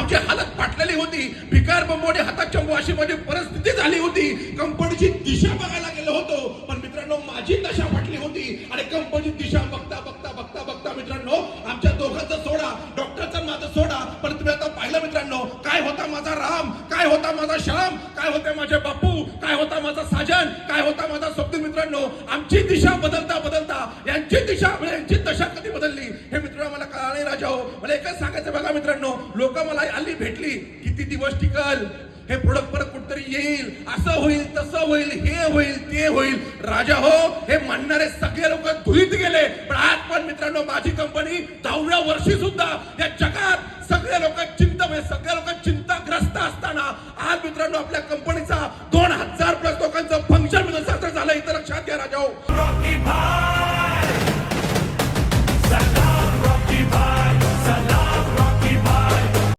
आमची हालत फाटलेली होती, भिकार बंबोडे हातात चंबू अशी माझी परिस्थिती झाली होती. कंपनीची दिशा बघायला गेलो होतो, पण मित्रांनो माझी दशा फाटली होती. आणि कंपनीची दिशा बघता बघता बघता बघता मित्रांनो आमच्या दोघांचं सोडा, डॉक्टरचं माझं सोडा, पण तुम्ही आता पाहिलं मित्रांनो काय होता माझा राम, काय होता माझा श्याम, काय होते माझे बापू, काय होता माझा साजन, काय होता माझा स्वप्न. मित्रांनो आमची दिशा बदलता बदलता यांची दिशा यांची दशा कधी बदलली हे मित्रांनो मला कळलं नाही. राजा हो, मला एकच सांगायचं बघा मित्रांनो, लोक मला आली भेटली, किती दिवस टिकल हे प्रोडक्ट परत कुठतरी येईल, असं होईल तसं होईल, हे होईल ते होईल. राजा हो, हे म्हणणारे सगळे लोक धुळीत गेले, पण आज पण मित्रांनो माझी कंपनी 10व्या वर्षी सुद्धा या जगात सगळे लोक सगळे लोक चिंताग्रस्त असताना आज मित्रांनो आपल्या कंपनीचा 2000+ लोकांचं फंक्शन साजरं झालं. इथं लक्षात घ्या राजा हो.